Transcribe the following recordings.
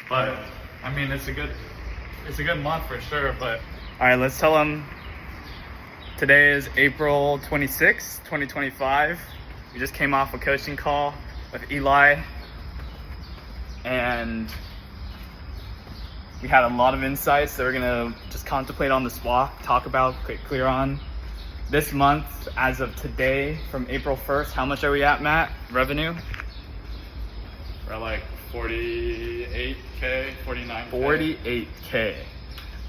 But I mean, it's a good month for sure. But All right, let's tell them today is April 26th, 2025. We just came off a coaching call with Eli, and we had a lot of insights that we're gonna just contemplate on this walk, talk about, clear on. This month, as of today, from April 1st, how much are we at, Matt? Revenue? we're like 48K, 49K. 48K.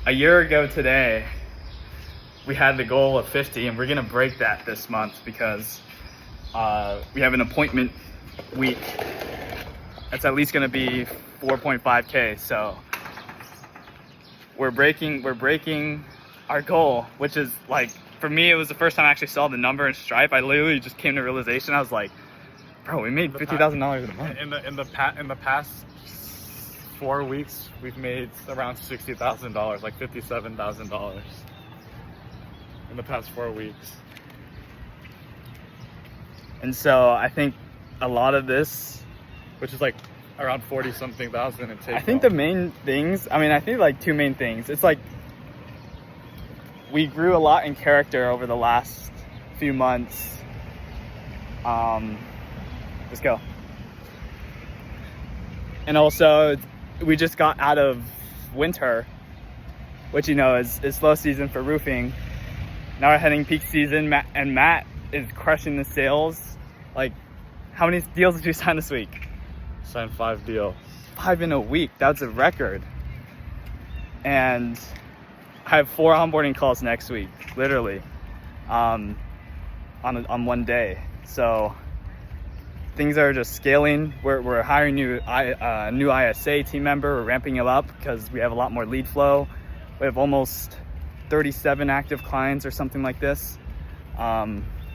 A year ago today, we had the goal of 50, and we're gonna break that this month because we have an appointment week. That's at least gonna be 4.5K. So we're breaking our goal, which is like, for me, it was the first time I actually saw the number in Stripe. I literally just came to realization. I was like, bro, we made $50,000 in a month. In the past 4 weeks, we've made around $60,000, like $57,000 in the past 4 weeks. And so I think a lot of this, which is like around 40 something thousand in take I think the main things, I think like two main things. It's like we grew a lot in character over the last few months. Let's go. And also we just got out of winter, which, you know, is slow season for roofing. Now we're heading peak season, Matt is crushing the sales. Like, how many deals did you sign this week? Signed 5 deals. 5 in a week. That's a record. And I have 4 onboarding calls next week, literally, on one day. So things are just scaling. We're hiring new ISA team member. We're ramping it up because we have a lot more lead flow. We have almost 37 active clients or something like this.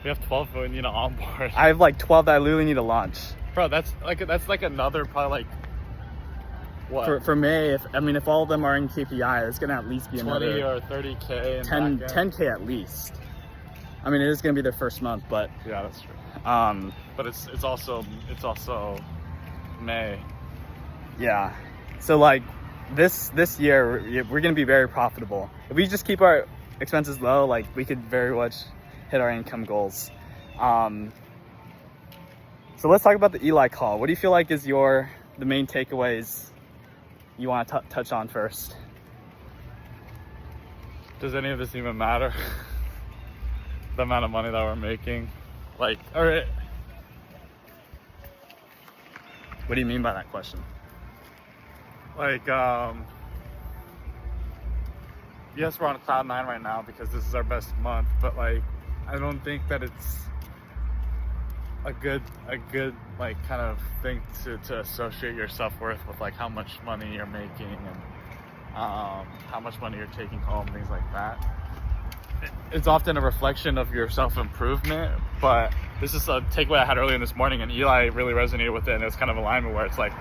We have 12 we need to onboard. I have like 12 that I literally need to launch. Bro, that's like another probably like what? For May, if all of them are in KPI, it's gonna at least be 20 another or 30K. 10K at least. I mean, it is gonna be their first month, but yeah, that's true. But it's also May. Yeah. So like this year, we're gonna be very profitable. If we just keep our expenses low, like, we could very much hit our income goals. So let's talk about the Eli call. What do you feel like is the main takeaways you want to touch on first? Does any of this even matter? The amount of money that we're making, like, all right. What do you mean by that question? Like, yes, we're on cloud 9 right now because this is our best month, but like, I don't think that it's a good like kind of thing to associate your self-worth with, like how much money you're making and how much money you're taking home, things like that. It's often a reflection of your self-improvement, but this is a takeaway I had earlier this morning, and Eli really resonated with it, and it was kind of alignment where it's like,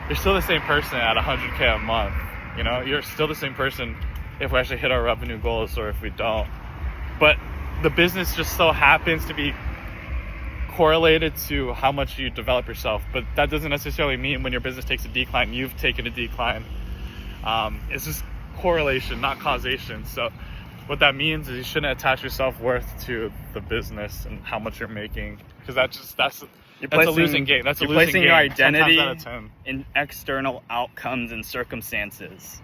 you're still the same person at 100K a month. You know, you're still the same person if we actually hit our revenue goals or if we don't. But the business just so happens to be correlated to how much you develop yourself. But that doesn't necessarily mean when your business takes a decline, you've taken a decline. It's just correlation, not causation. So what that means is you shouldn't attach your self-worth to the business and how much you're making, because that's a losing game. That's a losing game. You're placing your identity in external outcomes and circumstances.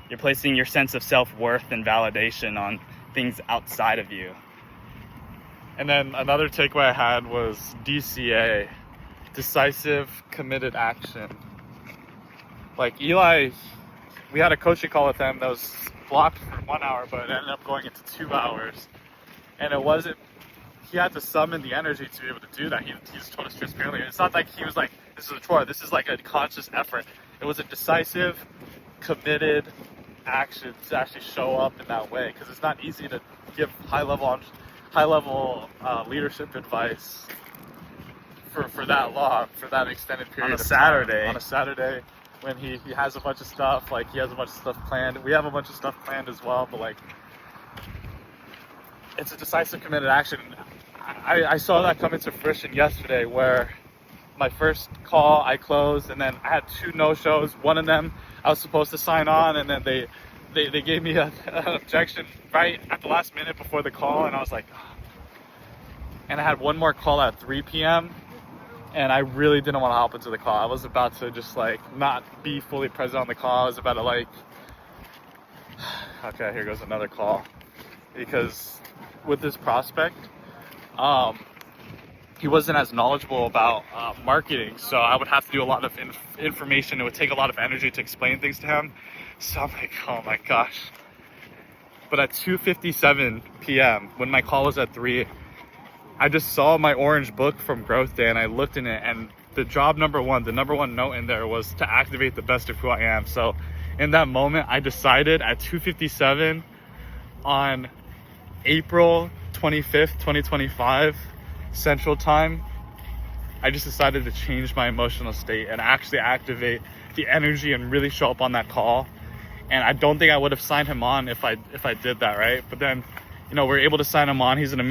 You're placing your sense of self-worth and validation on things outside of you. And then another takeaway I had was DCA, decisive, committed action. Like Eli, we had a coaching call with him that was blocked for 1 hour, but it ended up going into 2 hours. And it wasn't, he had to summon the energy to be able to do that. He just told us transparently. It's not like he was like, this is a chore. This is like a conscious effort. It was a decisive, committed action to actually show up in that way, because it's not easy to give high level leadership advice for that long, for that extended period on a Saturday when he has a bunch of stuff, like he has a bunch of stuff planned. We have a bunch of stuff planned as well, but like, it's a decisive, committed action. I saw that come into fruition yesterday, where my first call I closed, and then I had 2 no-shows. One of them I was supposed to sign on, and then they gave me an objection right at the last minute before the call, and I was like, and I had one more call at 3 p.m. and I really didn't want to hop into the call. I was about to just like not be fully present on the call. I was about to like, okay, here goes another call, because with this prospect, he wasn't as knowledgeable about marketing, so I would have to do a lot of information. It would take a lot of energy to explain things to him. So I'm like, oh my gosh. But at 2:57 p.m., when my call was at 3, I just saw my orange book from Growth Day, and I looked in it, and the number one note in there was to activate the best of who I am. So in that moment, I decided at 2:57 on April 25th, 2025, Central Time, I just decided to change my emotional state and actually activate the energy and really show up on that call. And I don't think I would have signed him on if I did that, right? But then, you know, we're able to sign him on. He's gonna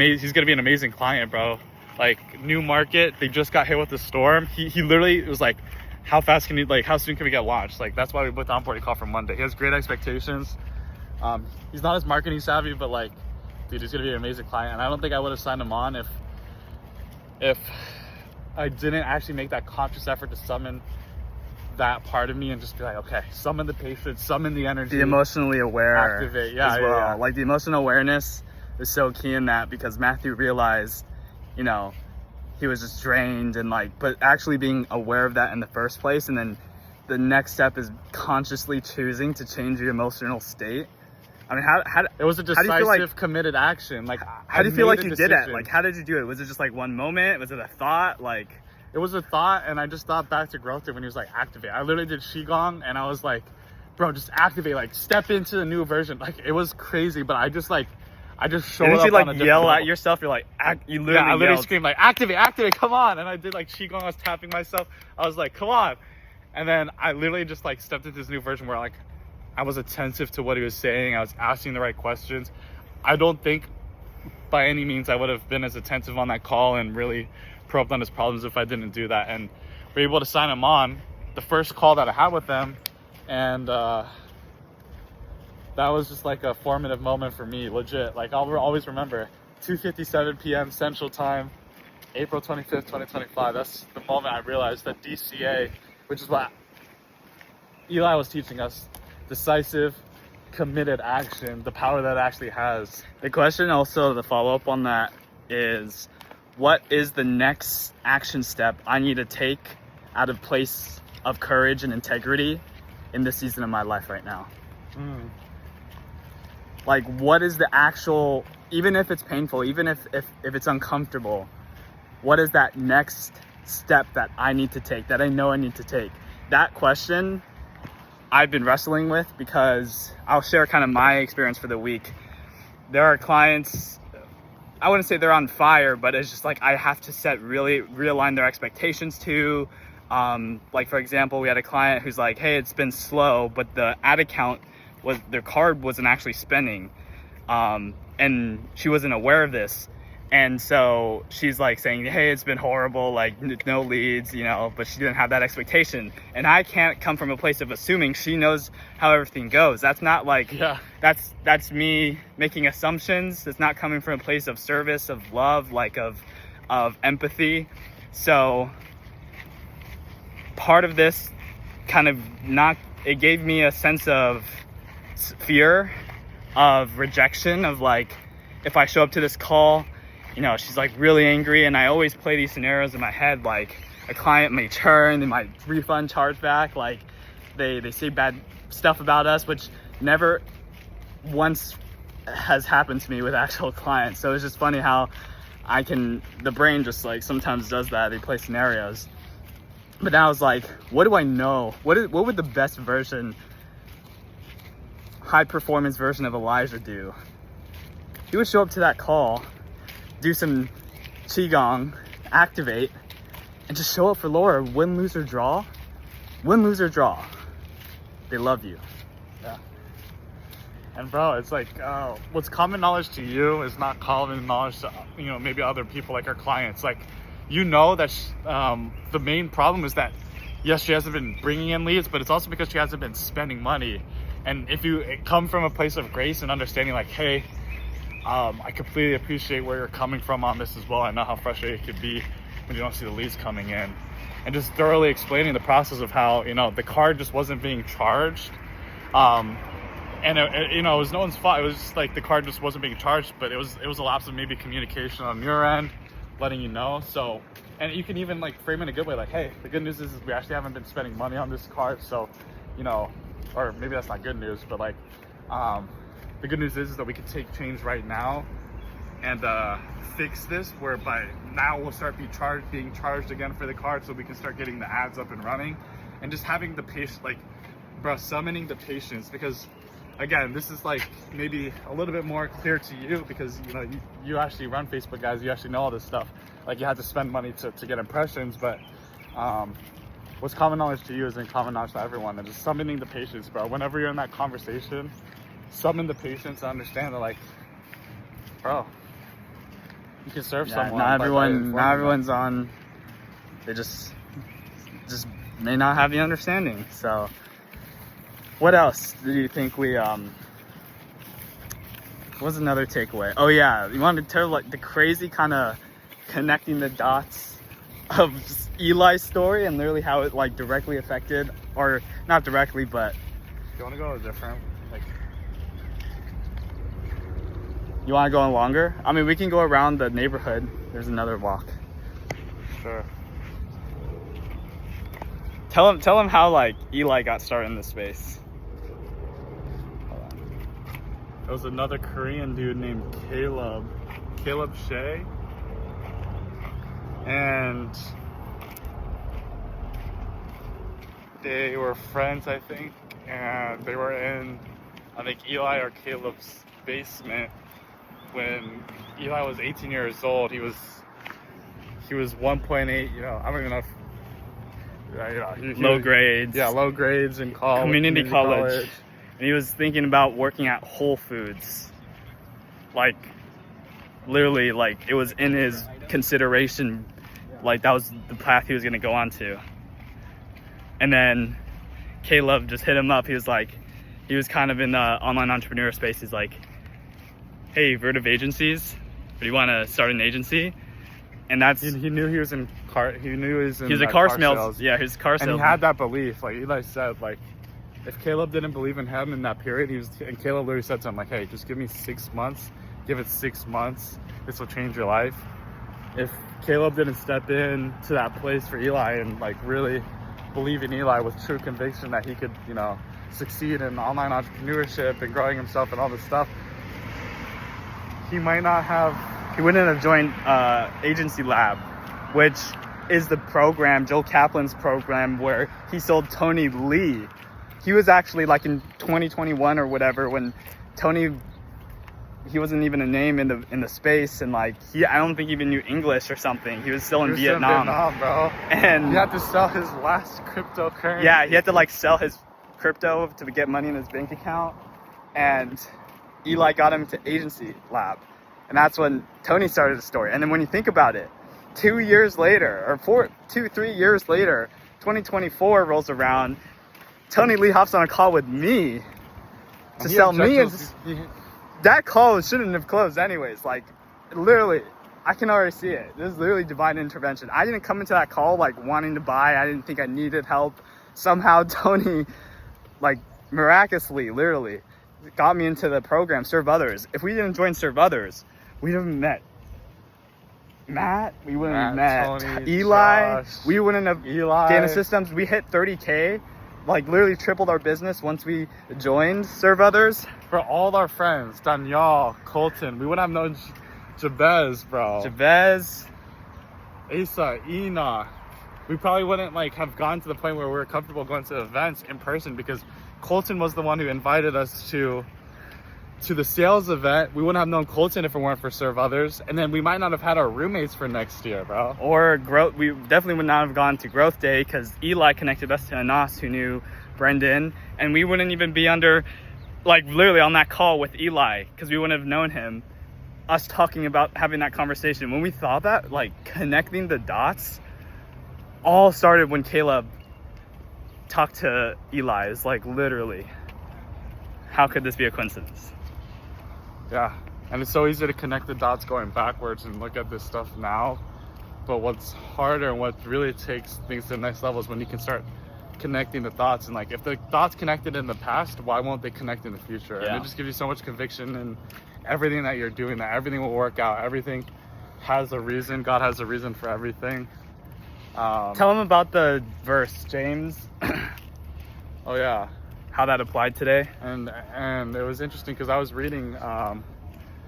be an amazing client, bro. Like, new market, they just got hit with the storm. He literally was like, how soon can we get launched? Like, that's why we booked the onboarding call for Monday. He has great expectations. He's not as marketing savvy, but like, dude, he's gonna be an amazing client. And I don't think I would have signed him on if I didn't actually make that conscious effort to summon that part of me and just be like, okay, summon the patience, summon the energy, the emotionally aware, activate, yeah. Like, the emotional awareness is so key in that, because Matthew realized, you know, he was just drained, and like, but actually being aware of that in the first place, and then the next step is consciously choosing to change your emotional state. I mean, how it was a decisive, committed action. Like, how do you feel like you did it? Like, how did you do it? Was it just like one moment? Was it a thought? Like, it was a thought, and I just thought back to Growth Day when he was like, activate. I literally did Qigong, and I was like, bro, just activate, like, step into the new version. Like, it was crazy, but I just showed up. Didn't you like yell at yourself? You're like, you literally I literally yelled. screamed like, activate, come on. And I did like Qigong, I was tapping myself. I was like, come on. And then I literally just like stepped into this new version where like, I was attentive to what he was saying. I was asking the right questions. I don't think by any means I would have been as attentive on that call and really probed on his problems if I didn't do that. And we were able to sign him on the first call that I had with them. And that was just like a formative moment for me, legit. Like, I'll always remember 2:57 p.m. Central Time, April 25th, 2025. That's the moment I realized that DCA, which is what Eli was teaching us, decisive, committed action, the power that it actually has. The question also, the follow-up on that is, what is the next action step I need to take out of place of courage and integrity in this season of my life right now? Like, what is the actual, even if it's painful, even if it's uncomfortable, what is that next step that I need to take, that I know I need to take? That question I've been wrestling with, because I'll share kind of my experience for the week. There are clients, I wouldn't say they're on fire, but it's just like, I have to realign their expectations to, like, for example, we had a client who's like, hey, it's been slow, but the ad account their card wasn't actually spending, and she wasn't aware of this. And so she's like saying, hey, it's been horrible, like no leads, you know, but she didn't have that expectation. And I can't come from a place of assuming she knows how everything goes. That's not like, that's me making assumptions. It's not coming from a place of service, of love, like of empathy. So part of this kind of it gave me a sense of fear, of rejection, of like, if I show up to this call, you know, she's like really angry, and I always play these scenarios in my head, like a client may churn, they might refund, charge back, like they say bad stuff about us, which never once has happened to me with actual clients. So it's just funny how the brain just like sometimes does that. They play scenarios. But now I was like, what do I know? What would the best version, high performance version of Elijah do? He would show up to that call, do some Qigong, activate, and just show up for Laura. Win, lose, or draw. Win, lose, or draw. They love you. Yeah. And bro, it's like, what's common knowledge to you is not common knowledge to, you know, maybe other people, like our clients. Like, you know that the main problem is that, yes, she hasn't been bringing in leads, but it's also because she hasn't been spending money. And if you come from a place of grace and understanding, like, hey, I completely appreciate where you're coming from on this as well. I know how frustrating it could be when you don't see the leads coming in. And just thoroughly explaining the process of how, the card just wasn't being charged. And it was no one's fault. It was just like the card just wasn't being charged, but it was a lapse of maybe communication on your end, letting you know. So, and you can even like frame it in a good way, like, hey, the good news is we actually haven't been spending money on this card, so, or maybe that's not good news, but like, the good news is that we can take change right now and fix this, whereby now we'll start being charged again for the card, so we can start getting the ads up and running, and just having the patience, like, bro, summoning the patience, because again, this is like maybe a little bit more clear to you because you actually run Facebook, guys. You actually know all this stuff. Like, you had to spend money to get impressions, but what's common knowledge to you isn't common knowledge to everyone. And just summoning the patience, bro. Whenever you're in that conversation, summon the patience to understand that, like, bro, you can serve someone. Not everyone's on. They just may not have the understanding. So, what else do you think we what's another takeaway? Oh yeah, you wanted to tell like the crazy kind of connecting the dots of Eli's story and literally how it like directly affected, or not directly, but you want to go different, like, you want to go on longer? I mean, we can go around the neighborhood. There's another walk. Sure. Tell him how like Eli got started in this space. There was another Korean dude named Caleb Shea, and they were friends, I think, and they were in, I think, Eli or Caleb's basement when Eli was 18 years old. He was 1.8, I don't even know if, low grades. Yeah, low grades in college. Community college. And he was thinking about working at Whole Foods. Like, literally, like, it was in his consideration. Like, that was the path he was going to go on to. And then Caleb just hit him up. He was kind of in the online entrepreneur space. He's like, hey, you've heard of agencies? Do you want to start an agency? And that's... He knew he was in car... He knew he was in... He was a car sales. Yeah, he was car sales. And he had that belief. Like Eli said, like, if Caleb didn't believe in him in that period, and Caleb literally said to him, like, hey, just give me 6 months. Give it 6 months. This will change your life. If Caleb didn't step in to that place for Eli and, like, really believe in Eli with true conviction that he could, succeed in online entrepreneurship and growing himself and all this stuff, he wouldn't have joined Agency Lab, which is the program, Joel Kaplan's program, where he sold Tony Lee. He was actually like in 2021 or whatever when Tony, he wasn't even a name in the space, and like I don't think he even knew English or something. He was still in Vietnam. Bro. And he had to sell his last cryptocurrency. Yeah, he had to like sell his crypto to get money in his bank account, and Eli got him to Agency Lab, and that's when Tony started the story. And then when you think about it, 2 years later, or 3 years later, 2024 rolls around. Tony Lee hops on a call with me to sell me. That call shouldn't have closed anyways. Like, literally, I can already see it. This is literally divine intervention. I didn't come into that call like wanting to buy. I didn't think I needed help. Somehow Tony, like, miraculously, literally, got me into the program, Serve Others. If we didn't join Serve Others, we wouldn't have met Matt. We wouldn't have met Tony, Eli. Josh, We wouldn't have Data Systems. We hit 30K. Like, literally tripled our business once we joined Serve Others. For all our friends, Danielle, Colton, we wouldn't have known Jabez, bro. Jabez. Asa, Enoch. We probably wouldn't like have gone to the point where we were comfortable going to events in person, because Colton was the one who invited us to the sales event. We wouldn't have known Colton if it weren't for Serve Others. And then we might not have had our roommates for next year, bro. Or growth. We definitely would not have gone to Growth Day because Eli connected us to Anas, who knew Brendan. And we wouldn't even be under, like, literally on that call with Eli because we wouldn't have known him us talking about having that conversation, when we thought that, like, connecting the dots all started when Caleb talked to Eli. Is like, literally, how could this be a coincidence? Yeah, and it's so easy to connect the dots going backwards and look at this stuff now, but what's harder and what really takes things to the next level is when you can start connecting the dots. And like, if the dots connected in the past, why won't they connect in the future? Yeah. And it just gives you so much conviction in everything that you're doing, that everything will work out, everything has a reason. God has a reason for everything. Tell them about the verse, James. Oh yeah, how that applied today. and it was interesting because I was reading, I'm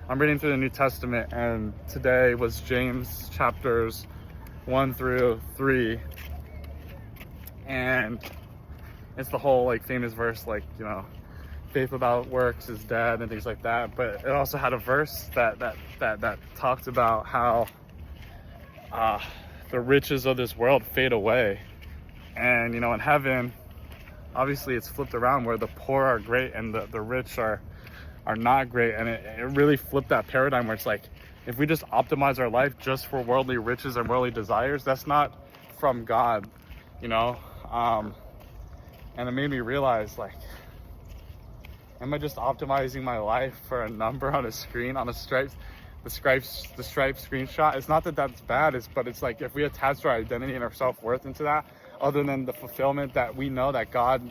reading through the New Testament, and today was James chapters 1 through 3, and it's the whole like famous verse, like, you know, faith without works is dead and things like that. But it also had a verse that talked about how the riches of this world fade away, and you know, in heaven obviously it's flipped around where the poor are great and the rich are not great. And it really flipped that paradigm where it's like, if we just optimize our life just for worldly riches and worldly desires, that's not from God, you know. And it made me realize, like, am I just optimizing my life for a number on a screen, on a stripe screenshot? It's not that that's bad, but it's like, if we attach our identity and our self-worth into that, other than the fulfillment that we know that God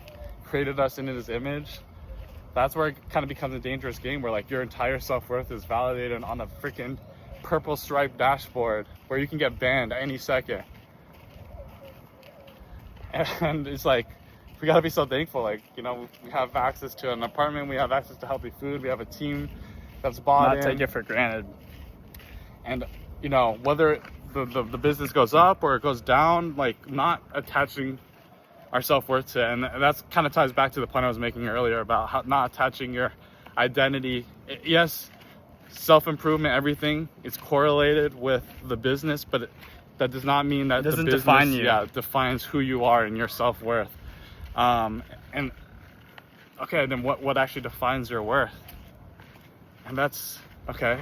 created us in his image, that's where it kind of becomes a dangerous game, where like your entire self-worth is validated on a freaking purple striped dashboard where you can get banned any second. And it's like, we gotta be so thankful. Like, you know, we have access to an apartment, we have access to healthy food, we have a team that's bought in. Not take it for granted. And you know, whether the business goes up or it goes down, like, not attaching our self-worth to it. And that's kind of ties back to the point I was making earlier about how not attaching your identity. Yes, self-improvement, everything is correlated with the business, but that does not mean that it doesn't the business define you. defines who you are and your self-worth. And okay, then what actually defines your worth? And that's okay,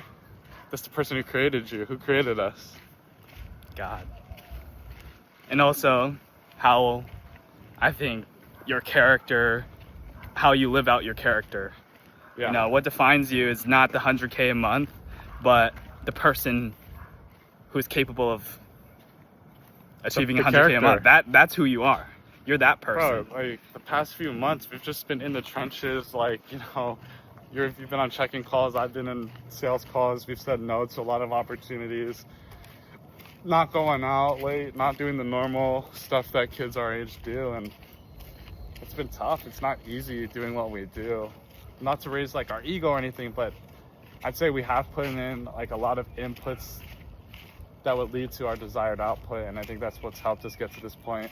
that's the person who created you, who created us, God. And also how I think your character, how you live out your character. yeah. You know, what defines you is not the 100K a month, but the person who's capable of achieving the 100K a character. month. That's who you are. You're that person. Bro, like the past few months, we've just been in the trenches. Like, you know, you've been on check-in calls. I've been in sales calls. We've said no to a lot of opportunities. Not going out late, not doing the normal stuff that kids our age do. And it's been tough. It's not easy doing what we do. Not to raise like our ego or anything, but I'd say we have put in like a lot of inputs that would lead to our desired output. And I think that's what's helped us get to this point.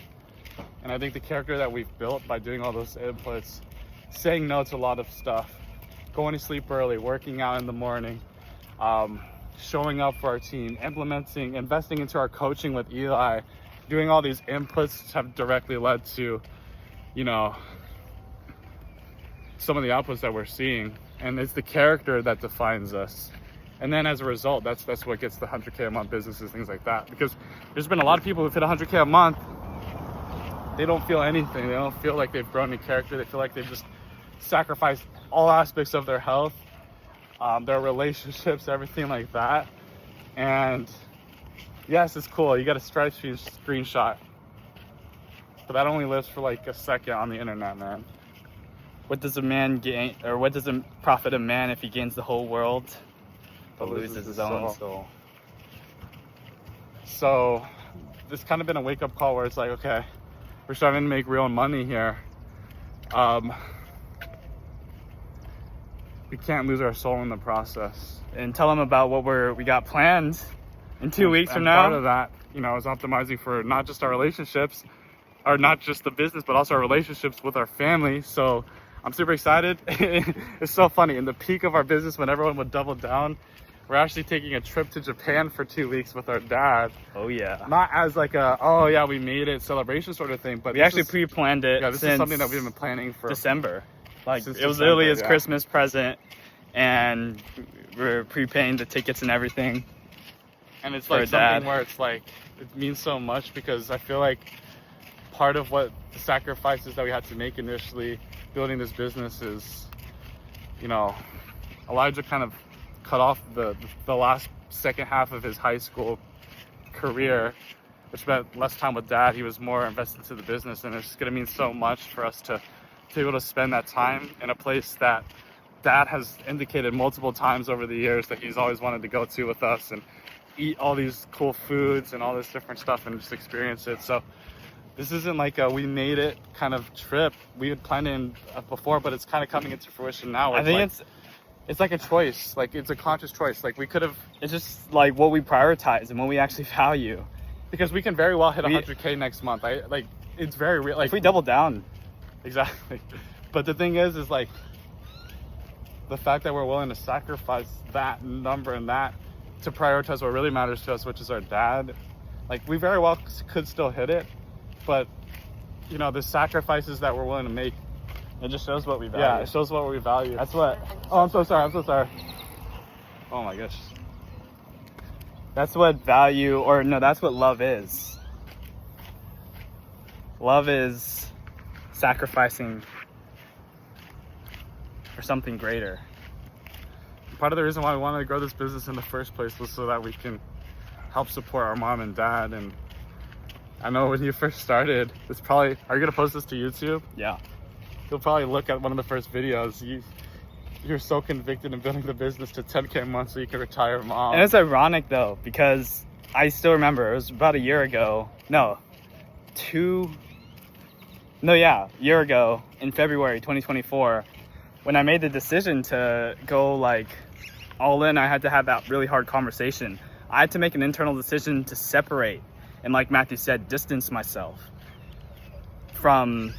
And I think the character that we've built by doing all those inputs, saying no to a lot of stuff, going to sleep early, working out in the morning, showing up for our team, investing into our coaching with Eli, doing all these inputs have directly led to, you know, some of the outputs that we're seeing. And it's the character that defines us. And then as a result, that's what gets the 100K a month businesses, things like that. Because there's been a lot of people who've hit 100K a month, they don't feel anything. They don't feel like they've grown in character. They feel like they've just sacrificed all aspects of their health, their relationships, everything like that. And yes, it's cool. You got a Stripe screenshot, but that only lives for like a second on the internet, man. What does a man gain, or what does it profit a man if he gains the whole world but loses his own soul? So this kind of been a wake-up call where it's like, okay, we're starting to make real money here. We can't lose our soul in the process. And tell them about what we got planned in 2 weeks from now. Part of that, you know, is optimizing for not just our relationships, or not just the business, but also our relationships with our family. So I'm super excited. It's so funny. In the peak of our business, when everyone would double down, we're actually taking a trip to Japan for 2 weeks with our dad. Oh yeah. Not as like a, oh yeah, we made it celebration sort of thing, but we actually pre-planned it. Yeah, this is something that we've been planning for December. Like, since it was December, literally his yeah. Christmas present, and we're prepaying the tickets and everything. And it's For like Dad. something where it's like, it means so much because I feel like part of what the sacrifices that we had to make initially building this business is, you know, Elijah kind of cut off the last second half of his high school career, which meant less time with Dad. He was more invested into the business, and it's going to mean so much for us to be able to spend that time in a place that Dad has indicated multiple times over the years that he's always wanted to go to with us, and eat all these cool foods and all this different stuff and just experience it. So this isn't like a we made it kind of trip. We had planned it before, but it's kind of coming into fruition now. I think it's like a choice. Like it's a conscious choice. Like we could have. it's just like what we prioritize and what we actually value. Because we can very well hit 100K next month. It's very real. Like If we double down, exactly. But the thing is like the fact that we're willing to sacrifice that number and that to prioritize what really matters to us, which is our dad. Like we very well could still hit it, but you know the sacrifices that we're willing to make. it just shows what we value. Yeah, it shows what we value. That's what. Oh, I'm so sorry. Oh my gosh. That's what value, or no, that's what love is. Love is sacrificing for something greater. Part of the reason why we wanted to grow this business in the first place was so that we can help support our mom and dad. And I know when you first started, it's probably, are you gonna post this to YouTube? Yeah. You'll probably look at one of the first videos. You're so convicted in building the business to 10K a month so you can retire mom. And it's ironic though, because I still remember it was about a year ago. Year ago in February 2024, when I made the decision to go like all in. I had to have that really hard conversation. I had to make an internal decision to separate and, like Matthew said, distance myself from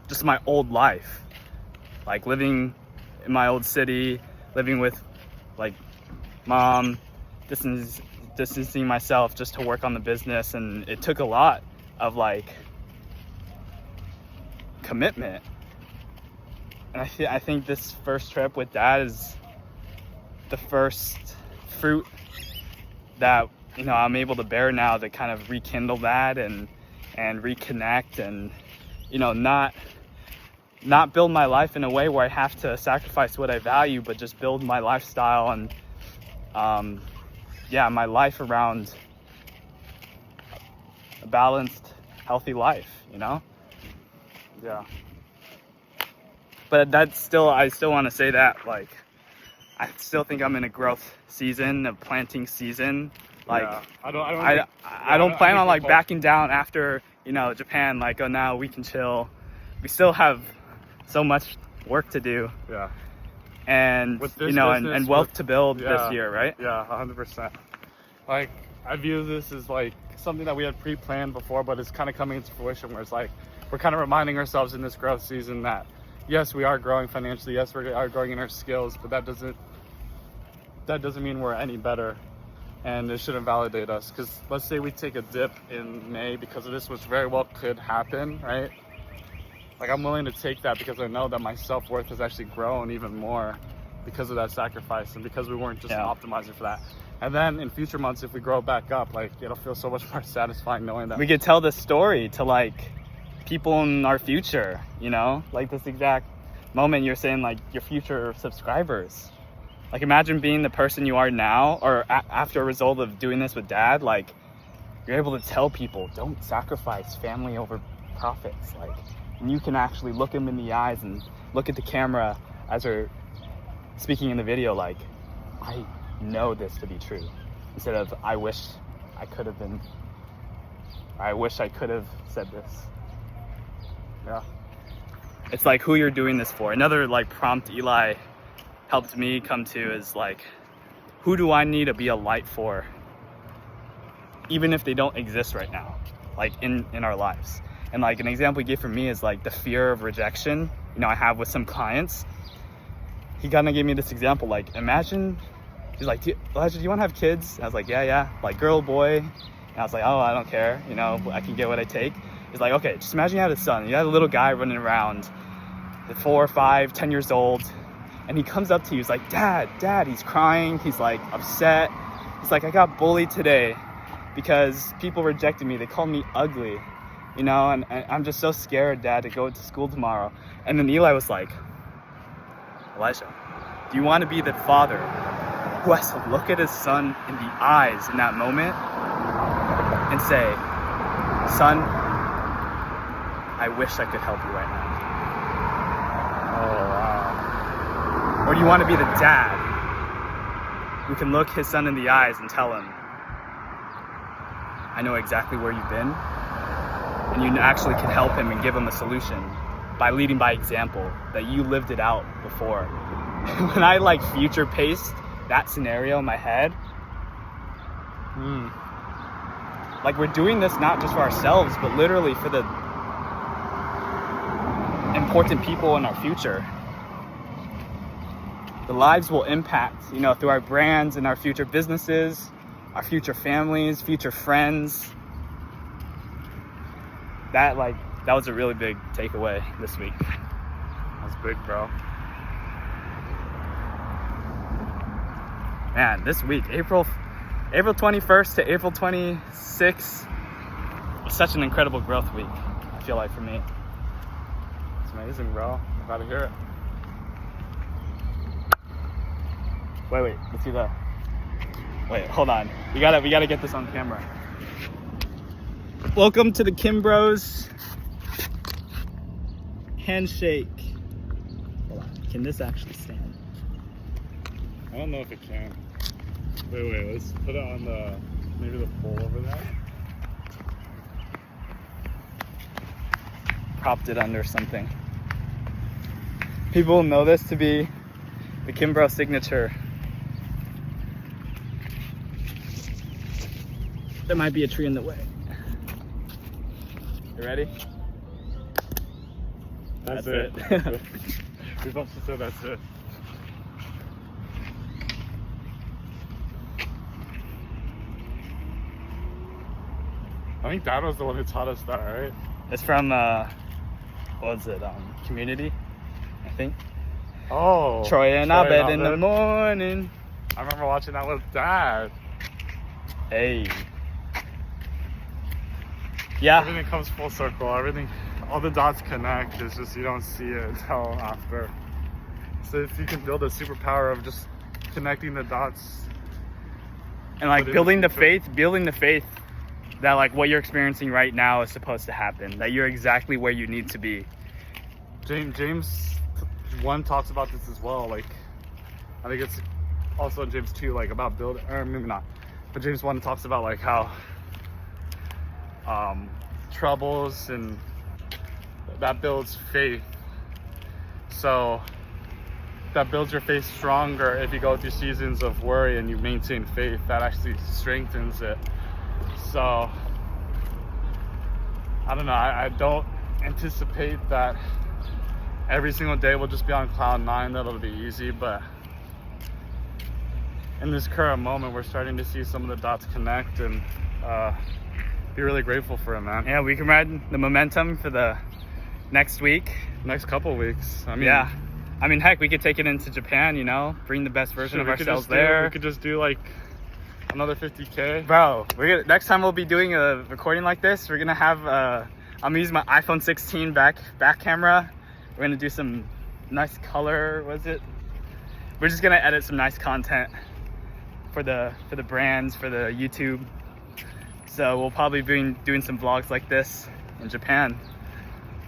just my old life, like living in my old city, living with like mom, distancing myself just to work on the business. And it took a lot of like commitment. And I think this first trip with Dad is the first fruit that, you know, I'm able to bear now to kind of rekindle that and reconnect and, you know, not build my life in a way where I have to sacrifice what I value, but just build my lifestyle and my life around a balanced, healthy life, you know? Yeah. But that's still, I still want to say that, like, I still think I'm in a growth season, a planting season. Like, yeah. I don't plan on like backing down after, you know, Japan, like, oh, now we can chill. We still have so much work to do. Yeah. And, you know, and wealth to build this year, right? Yeah, 100%. Like, I view this as like something that we had pre-planned before, but it's kind of coming into fruition where it's like, we're kind of reminding ourselves in this growth season that, yes, we are growing financially. Yes, we are growing in our skills, but that doesn't mean we're any better, and it shouldn't validate us. Because let's say we take a dip in May because of this, which very well could happen, right? Like, I'm willing to take that because I know that my self-worth has actually grown even more because of that sacrifice and because we weren't just optimizing for that. And then in future months, if we grow back up, like, it'll feel so much more satisfying knowing that we could tell this story to like people in our future, you know, like this exact moment you're saying, like your future subscribers. Like, imagine being the person you are now, or after a result of doing this with Dad, like you're able to tell people, don't sacrifice family over profits. Like, and you can actually look them in the eyes and look at the camera as they're speaking in the video, like, I know this to be true, instead of I wish I could have been, I wish I could have said this. Yeah. It's like who you're doing this for. Another like prompt Eli helped me come to is like, who do I need to be a light for, even if they don't exist right now, like in our lives. And like an example he gave for me is like the fear of rejection, you know, I have with some clients. He kind of gave me this example, like, imagine, he's like, Elijah, do you want to have kids? And I was like, yeah, like girl, boy. And I was like, oh, I don't care, you know, I can get what I take. He's like, okay, just imagine you had a son, you had a little guy running around, 4, 5, 10 years old. And he comes up to you, he's like, Dad, he's crying, he's like upset. He's like, I got bullied today because people rejected me. They called me ugly, you know, and I'm just so scared, Dad, to go to school tomorrow. And then Eli was like, Elijah, do you want to be the father who has to look at his son in the eyes in that moment and say, son, I wish I could help you right now? Oh, wow. Or do you want to be the dad who can look his son in the eyes and tell him, I know exactly where you've been, and you actually can help him and give him a solution by leading by example, that you lived it out before. When I like future paced that scenario in my head, like we're doing this not just for ourselves, but literally for the important people in our future. The lives will impact, you know, through our brands and our future businesses, our future families, future friends. That was a really big takeaway this week. That's big, bro. Man, this week, April 21st to April 26th, was such an incredible growth week, I feel like, for me. It's amazing, bro. I'm glad to hear it. Wait, let's do that. Wait, hold on. We gotta get this on camera. Welcome to the Kim Bros handshake. Hold on. Can this actually stand? I don't know if it can. Wait, let's put it on maybe the pole over there. Propped it under something. People will know this to be the Kim Bro signature. There might be a tree in the way. You ready? That's it. We're supposed to say that's it. I think Dad was the one who taught us that, right? It's from, what was it, Community, I think. Oh. Troy and Abed in the morning. I remember watching that with Dad. Hey. Yeah. Everything comes full circle. All the dots connect. It's just you don't see it until after. So if you can build a superpower of just connecting the dots. And like building the faith that like what you're experiencing right now is supposed to happen, that you're exactly where you need to be. James 1 talks about this as well. Like, I think it's also in James 2, like about building, or maybe not, but James 1 talks about like how troubles and that builds faith. So that builds your faith stronger. If you go through seasons of worry and you maintain faith, that actually strengthens it. So I don't know, I don't anticipate that every single day will just be on cloud 9, that'll be easy, but in this current moment we're starting to see some of the dots connect and be really grateful for it, man. Yeah, we can ride the momentum for the next couple weeks. I mean, yeah. I mean, heck, we could take it into Japan, you know, bring the best version of ourselves there. We could just do like another 50K. Bro, next time we'll be doing a recording like this, we're gonna have I'm gonna use my iPhone 16 back camera. We're gonna do some nice color, we're just gonna edit some nice content for the brands, for the YouTube. So we'll probably be doing some vlogs like this in Japan.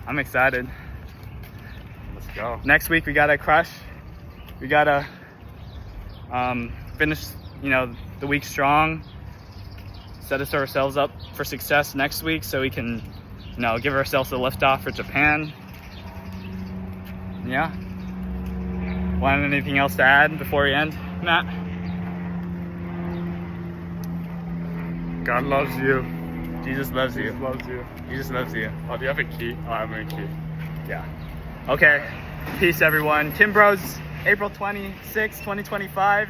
I'm excited. Let's go. Next week we gotta crush. We gotta finish, you know, the week strong. Set ourselves up for success next week so we can, you know, give ourselves a lift off for Japan. Yeah. Want anything else to add before we end, Matt? God loves you. Jesus loves you. Jesus loves you. Jesus loves you. Oh, do you have a key? Oh, I have a key. Yeah. Okay. Peace, everyone. Kim Bros, April 26, 2025.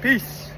Peace.